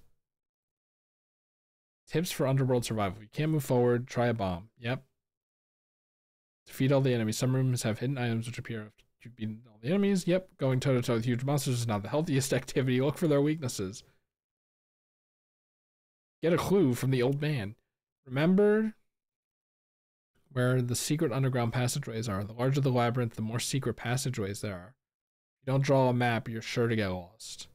Tips for underworld survival. You can't move forward. Try a bomb. Yep. Defeat all the enemies. Some rooms have hidden items which appear after you've beaten all the enemies. Yep. Going toe to toe with huge monsters is not the healthiest activity. Look for their weaknesses. Get a clue from the old man. Remember where the secret underground passageways are. The larger the labyrinth, the more secret passageways there are. If you don't draw a map, you're sure to get lost.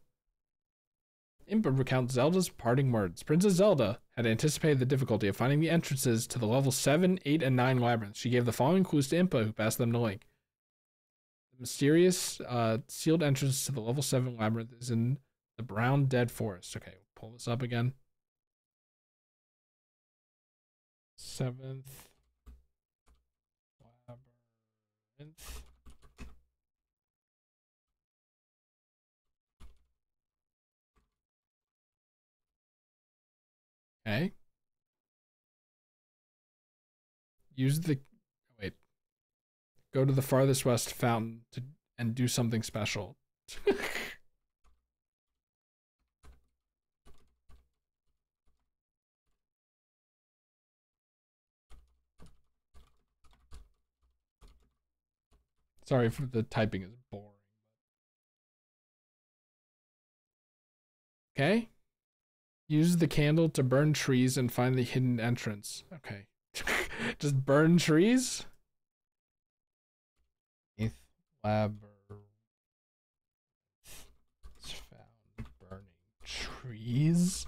Impa recounts Zelda's parting words. Princess Zelda had anticipated the difficulty of finding the entrances to the level 7, 8, and 9 labyrinths. She gave the following clues to Impa, who passed them to Link. The mysterious sealed entrance to the level 7 labyrinth is in the brown dead forest. Okay, we'll pull this up again. 7th labyrinth. Okay. Use the wait. Go to the farthest west fountain and do something special. Sorry for the typing is boring. Okay. Use the candle to burn trees and find the hidden entrance. Okay. Just burn trees? 8th labyrinth. It's found burning trees.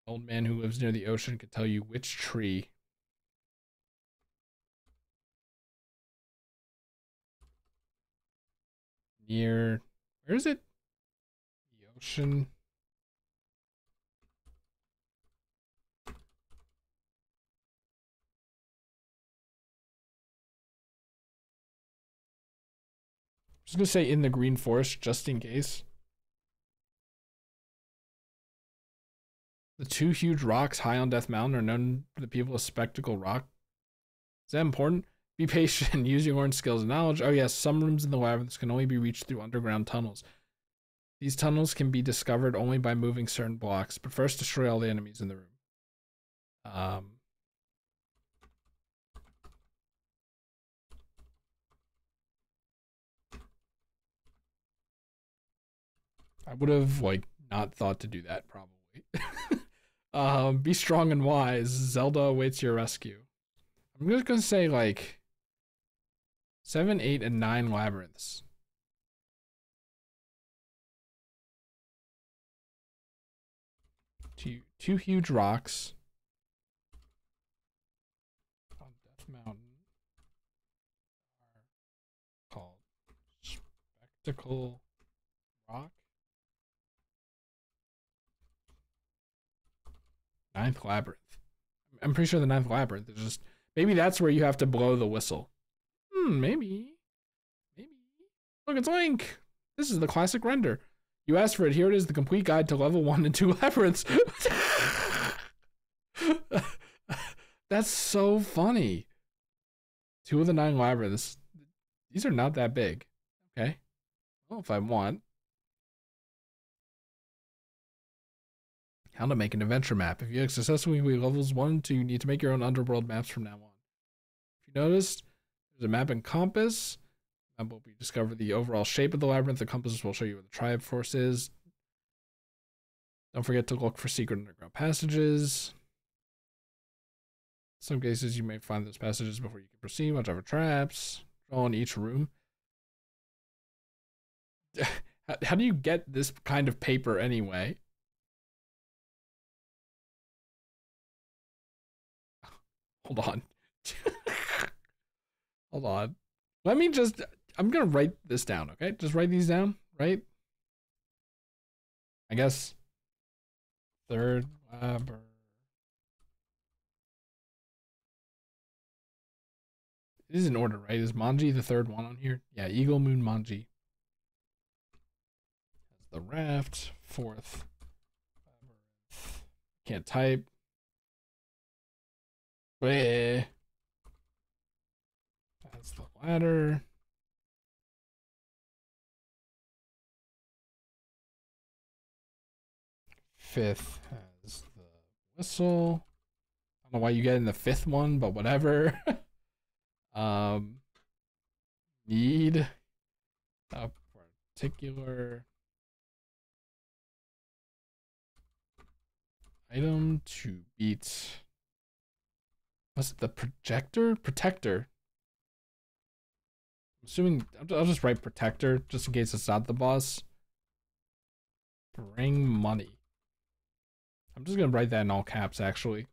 The old man who lives near the ocean could tell you which tree. Near, where is it? The ocean. I was gonna say in the green forest just in case. The two huge rocks high on Death Mountain are known to the people as Spectacle Rock. Is that important? Be patient. Use your learned skills and knowledge. Oh yes, some rooms in the labyrinths can only be reached through underground tunnels. These tunnels can be discovered only by moving certain blocks, but first destroy all the enemies in the room. I would have, like, not thought to do that, probably. Be strong and wise. Zelda awaits your rescue. I'm just gonna say, like, 7, 8, and 9 labyrinths. Two huge rocks on Death Mountain are called Spectacle Rock. 9th labyrinth. I'm pretty sure the 9th labyrinth is just, maybe that's where you have to blow the whistle. Maybe. Look, it's Link. This is the classic render. You asked for it. Here it is, the complete guide to level 1 and 2 labyrinths. That's so funny. 2 of the 9 labyrinths. These are not that big. Okay. Well, if I want. How to make an adventure map. If you successfully complete levels 1 and 2, you need to make your own underworld maps from now on. If you noticed, there's a map and compass. Map will discover the overall shape of the labyrinth. The compasses will show you where the tribe force is. Don't forget to look for secret underground passages. In some cases, you may find those passages before you can proceed. Watch out for traps. Draw in each room. How do you get this kind of paper anyway? Hold on. Hold on. Let me just, I'm going to write this down, okay? Just write these down, right? I guess third labber. This is in order, right? Is Manji the third one on here? Yeah, Eagle Moon Manji. That's the raft. Fourth. Can't type. Wait. That's the ladder. Fifth has the whistle. I don't know why you get in the fifth one, but whatever. Need a particular item to beat. What's it, the projector? Protector. I'm assuming I'll just write protector just in case it's not the boss. Bring money. I'm just gonna write that in all caps actually.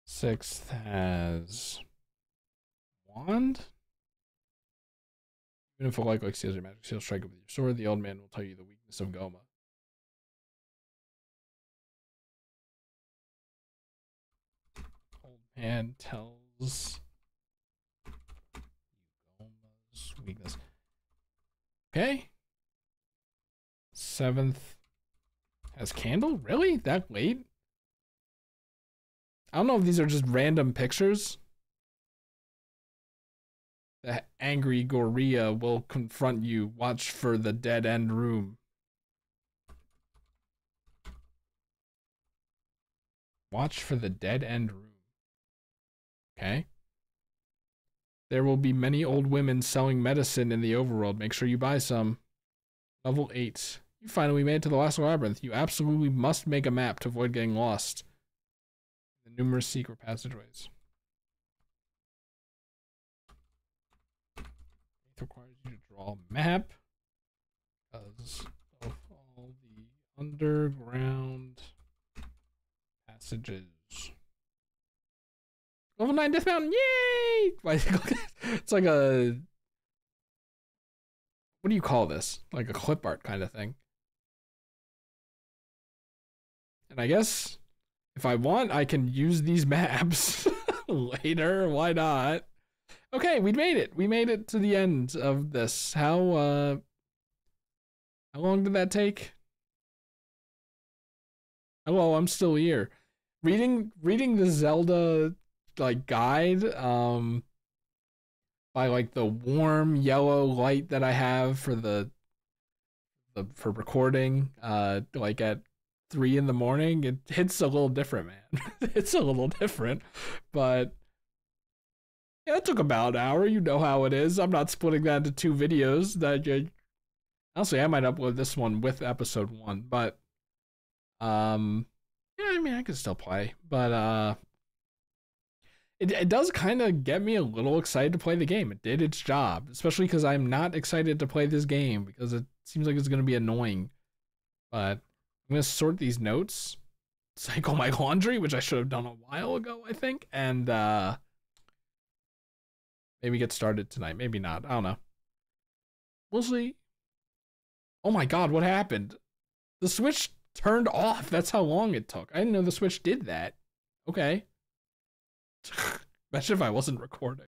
Sixth has wand. Even if a like seals your magic seal, strike it with your sword. The old man will tell you the weakness of Goma. Old man tells Goma's weakness. Okay. Seventh has candle? Really? That late? I don't know if these are just random pictures. The angry gorilla will confront you. Watch for the dead end room. Watch for the dead end room. Okay. There will be many old women selling medicine in the overworld. Make sure you buy some. Level 8. You finally made it to the last labyrinth. You absolutely must make a map to avoid getting lost. The numerous secret passageways. It requires you to draw a map because of all the underground passages. Level 9 Death Mountain, yay! It's like a... What do you call this? Like a clip art kind of thing. And I guess if I want, I can use these maps later. Why not? Okay, we made it. We made it to the end of this. How long did that take? Hello, I'm still here. Reading the Zelda like guide by like the warm yellow light that I have for for recording like at 3 in the morning, it hits a little different, man. It's a little different, but yeah, it took about an hour. You know how it is. I'm not splitting that into 2 videos. Honestly, I might upload this one with episode 1, but yeah, I mean, I could still play, but it does kind of get me a little excited to play the game. It did its job, especially because I'm not excited to play this game because it seems like it's going to be annoying. But I'm going to sort these notes, cycle my laundry, which I should have done a while ago, I think, and maybe get started tonight. Maybe not. I don't know. We'll see. Oh my god, what happened? The Switch turned off. That's how long it took. I didn't know the Switch did that. Okay. Imagine if I wasn't recording.